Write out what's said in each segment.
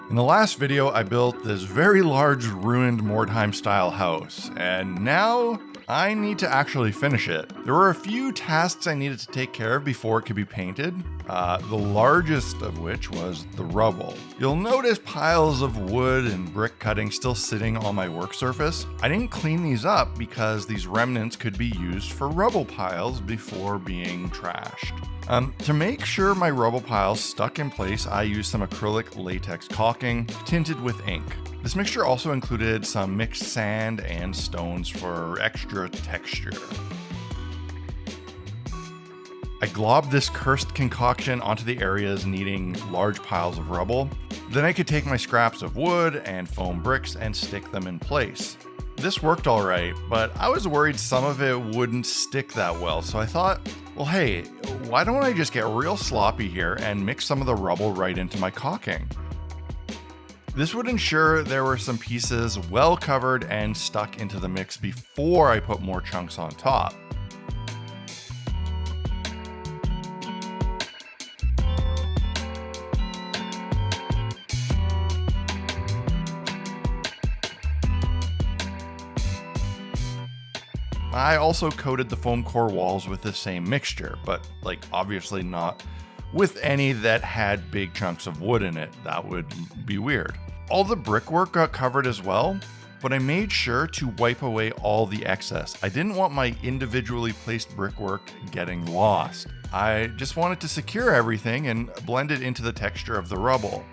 In the last video, I built this very large ruined Mordheim style house, and now I need to actually finish it. There were a few tasks I needed to take care of before it could be painted, the largest of which was the rubble. You'll notice piles of wood and brick cutting still sitting on my work surface. I didn't clean these up because these remnants could be used for rubble piles before being trashed. To make sure my rubble piles stuck in place, I used some acrylic latex caulking tinted with ink. This mixture also included some mixed sand and stones for extra texture. I globbed this cursed concoction onto the areas needing large piles of rubble. Then I could take my scraps of wood and foam bricks and stick them in place. This worked alright, but I was worried some of it wouldn't stick that well, so I thought, well hey, why don't I just get real sloppy here and mix some of the rubble right into my caulking? This would ensure there were some pieces well covered and stuck into the mix before I put more chunks on top. I also coated the foam core walls with the same mixture, but obviously not with any that had big chunks of wood in it. That would be weird. All the brickwork got covered as well, but I made sure to wipe away all the excess. I didn't want my individually placed brickwork getting lost. I just wanted to secure everything and blend it into the texture of the rubble.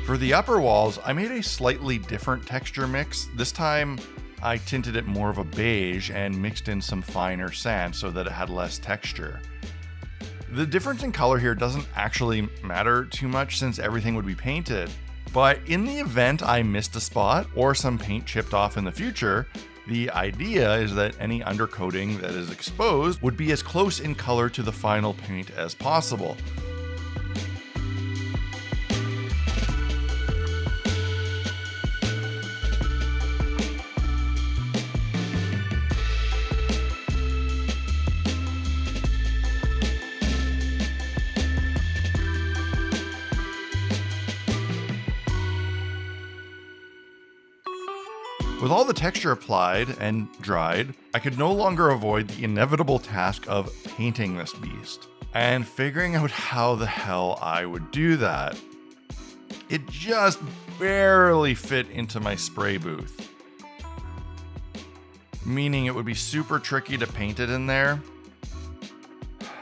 For the upper walls, I made a slightly different texture mix. This time, I tinted it more of a beige and mixed in some finer sand so that it had less texture. The difference in color here doesn't actually matter too much since everything would be painted, but in the event I missed a spot or some paint chipped off in the future, the idea is that any undercoating that is exposed would be as close in color to the final paint as possible. With all the texture applied and dried, I could no longer avoid the inevitable task of painting this beast and figuring out how the hell I would do that. It just barely fit into my spray booth, meaning it would be super tricky to paint it in there.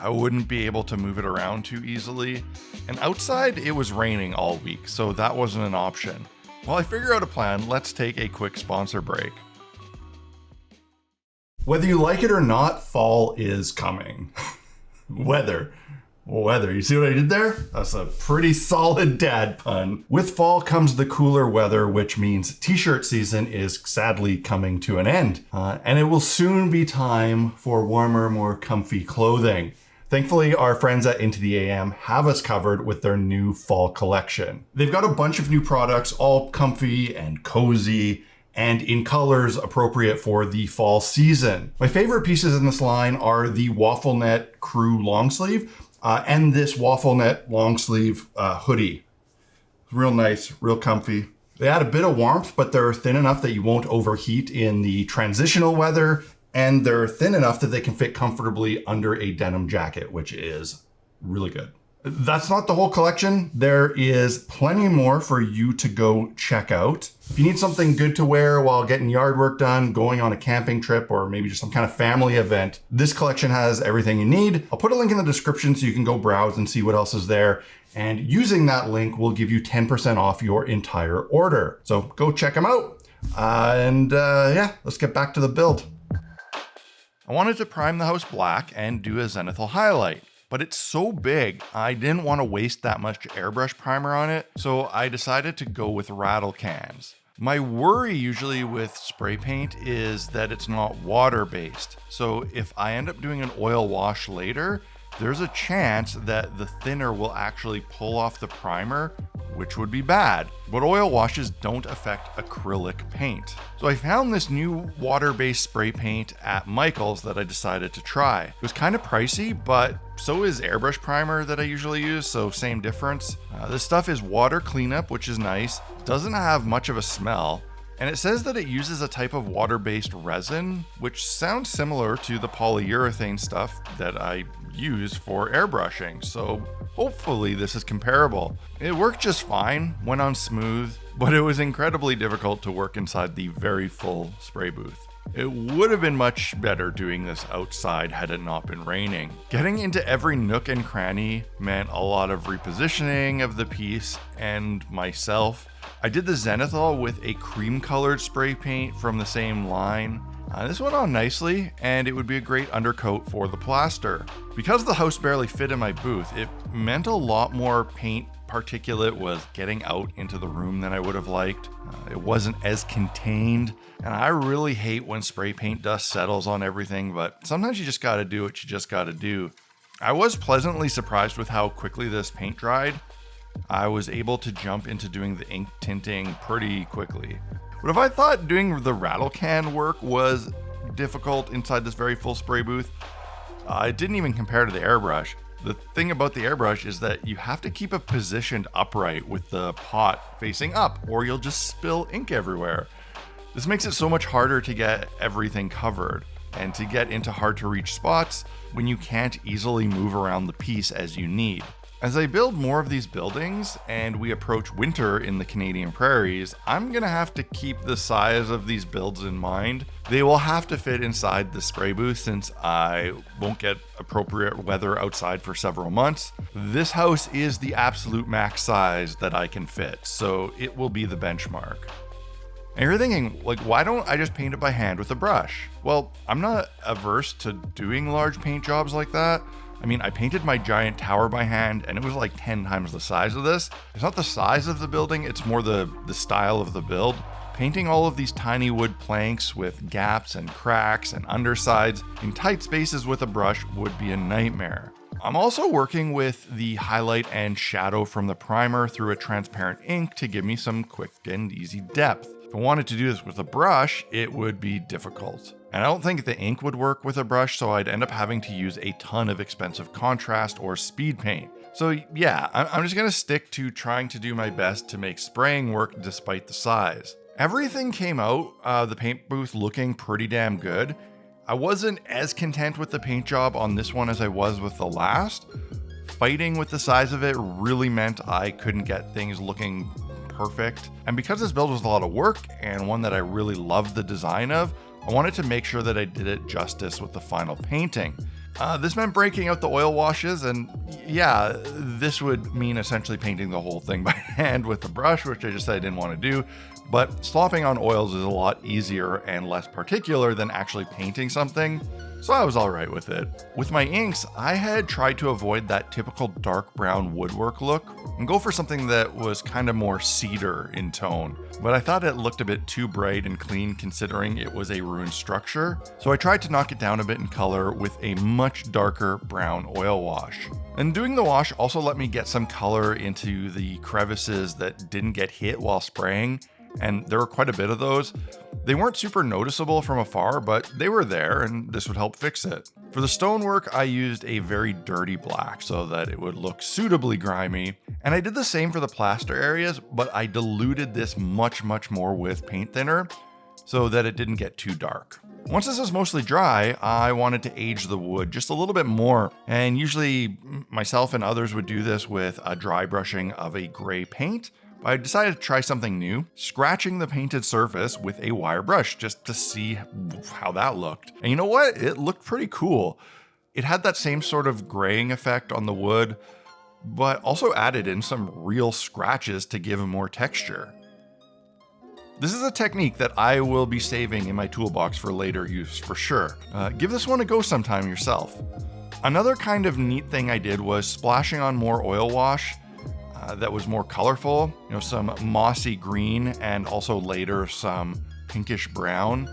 I wouldn't be able to move it around too easily, and outside it was raining all week, so that wasn't an option. While I figure out a plan, let's take a quick sponsor break. Whether you like it or not, fall is coming. Weather. You see what I did there? That's a pretty solid dad pun. With fall comes the cooler weather, which means t-shirt season is sadly coming to an end. And it will soon be time for warmer, more comfy clothing. Thankfully, our friends at Into the AM have us covered with their new fall collection. They've got a bunch of new products, all comfy and cozy, and in colors appropriate for the fall season. My favorite pieces in this line are the waffle net crew long sleeve and this waffle net long sleeve hoodie. Real nice, real comfy. They add a bit of warmth, but they're thin enough that you won't overheat in the transitional weather, and they're thin enough that they can fit comfortably under a denim jacket, which is really good. That's not the whole collection. There is plenty more for you to go check out. If you need something good to wear while getting yard work done, going on a camping trip, or maybe just some kind of family event, this collection has everything you need. I'll put a link in the description so you can go browse and see what else is there. And using that link will give you 10% off your entire order. So go check them out. Yeah, let's get back to the build. I wanted to prime the house black and do a zenithal highlight, but it's so big, I didn't want to waste that much airbrush primer on it, so I decided to go with rattle cans. My worry usually with spray paint is that it's not water-based, so if I end up doing an oil wash later, there's a chance that the thinner will actually pull off the primer which would be bad. But oil washes don't affect acrylic paint. So I found this new water-based spray paint at Michael's that I decided to try. It was kind of pricey, but so is airbrush primer that I usually use, so same difference. This stuff is water cleanup, which is nice. Doesn't have much of a smell. And it says that it uses a type of water-based resin, which sounds similar to the polyurethane stuff that I use for airbrushing, so hopefully this is comparable. It worked just fine, went on smooth, but it was incredibly difficult to work inside the very full spray booth. It would have been much better doing this outside had it not been raining. Getting into every nook and cranny meant a lot of repositioning of the piece and myself. I did the zenithal with a cream colored spray paint from the same line. This went on nicely, and it would be a great undercoat for the plaster. Because the house barely fit in my booth, it meant a lot more paint particulate was getting out into the room than I would have liked. It wasn't as contained, and I really hate when spray paint dust settles on everything, but sometimes you just gotta do what you just gotta do. I was pleasantly surprised with how quickly this paint dried. I was able to jump into doing the ink tinting pretty quickly. But if I thought doing the rattle can work was difficult inside this very full spray booth, it didn't even compare to the airbrush. The thing about the airbrush is that you have to keep it positioned upright with the pot facing up, or you'll just spill ink everywhere. This makes it so much harder to get everything covered and to get into hard to reach spots when you can't easily move around the piece as you need. As I build more of these buildings and we approach winter in the Canadian prairies, I'm gonna have to keep the size of these builds in mind. They will have to fit inside the spray booth since I won't get appropriate weather outside for several months. This house is the absolute max size that I can fit, so it will be the benchmark. And you're thinking, like, why don't I just paint it by hand with a brush? Well, I'm not averse to doing large paint jobs like that. I mean, I painted my giant tower by hand and it was like 10 times the size of this. It's not the size of the building, it's more the style of the build. Painting all of these tiny wood planks with gaps and cracks and undersides in tight spaces with a brush would be a nightmare. I'm also working with the highlight and shadow from the primer through a transparent ink to give me some quick and easy depth. If I wanted to do this with a brush, it would be difficult. And I don't think the ink would work with a brush, so I'd end up having to use a ton of expensive contrast or speed paint. So yeah, I'm just gonna stick to trying to do my best to make spraying work despite the size. Everything came out, the paint booth looking pretty damn good. I wasn't as content with the paint job on this one as I was with the last. Fighting with the size of it really meant I couldn't get things looking perfect. And because this build was a lot of work and one that I really loved the design of, I wanted to make sure that I did it justice with the final painting. This meant breaking out the oil washes, and yeah, this would mean essentially painting the whole thing by hand with a brush, which I just said I didn't want to do. But slopping on oils is a lot easier and less particular than actually painting something, so I was alright with it. With my inks, I had tried to avoid that typical dark brown woodwork look and go for something that was kind of more cedar in tone, but I thought it looked a bit too bright and clean considering it was a ruined structure, so I tried to knock it down a bit in color with a much darker brown oil wash. And doing the wash also let me get some color into the crevices that didn't get hit while spraying, and there were quite a bit of those. They weren't super noticeable from afar, but they were there and this would help fix it. For the stonework, I used a very dirty black so that it would look suitably grimy, and I did the same for the plaster areas, but I diluted this much more with paint thinner so that it didn't get too dark. Once this was mostly dry, I wanted to age the wood just a little bit more, and usually myself and others would do this with a dry brushing of a gray paint. I decided to try something new, scratching the painted surface with a wire brush just to see how that looked. And you know what? It looked pretty cool. It had that same sort of graying effect on the wood, but also added in some real scratches to give more texture. This is a technique that I will be saving in my toolbox for later use for sure. Give this one a go sometime yourself. Another kind of neat thing I did was splashing on more oil wash that was more colorful, some mossy green and also later some pinkish brown.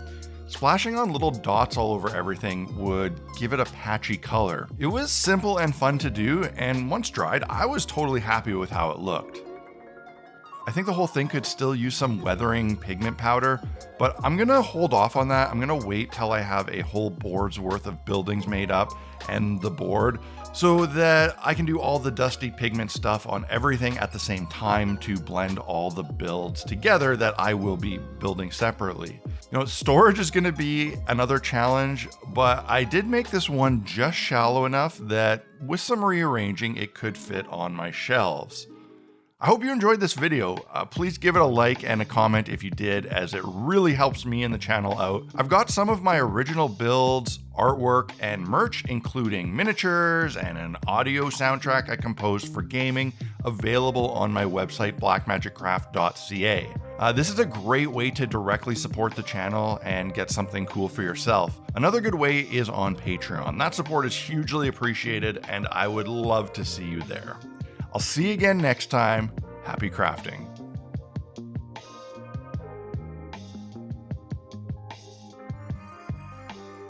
Splashing on little dots all over everything would give it a patchy color. It was simple and fun to do, and once dried, I was totally happy with how it looked. I think the whole thing could still use some weathering pigment powder, but I'm gonna hold off on that. I'm gonna wait till I have a whole board's worth of buildings made up and the board, so that I can do all the dusty pigment stuff on everything at the same time to blend all the builds together that I will be building separately. Storage is gonna be another challenge, but I did make this one just shallow enough that with some rearranging, it could fit on my shelves. I hope you enjoyed this video. Please give it a like and a comment if you did, as it really helps me and the channel out. I've got some of my original builds, artwork, and merch, including miniatures and an audio soundtrack I composed for gaming, available on my website, blackmagiccraft.ca. This is a great way to directly support the channel and get something cool for yourself. Another good way is on Patreon. That support is hugely appreciated, and I would love to see you there. I'll see you again next time. Happy crafting.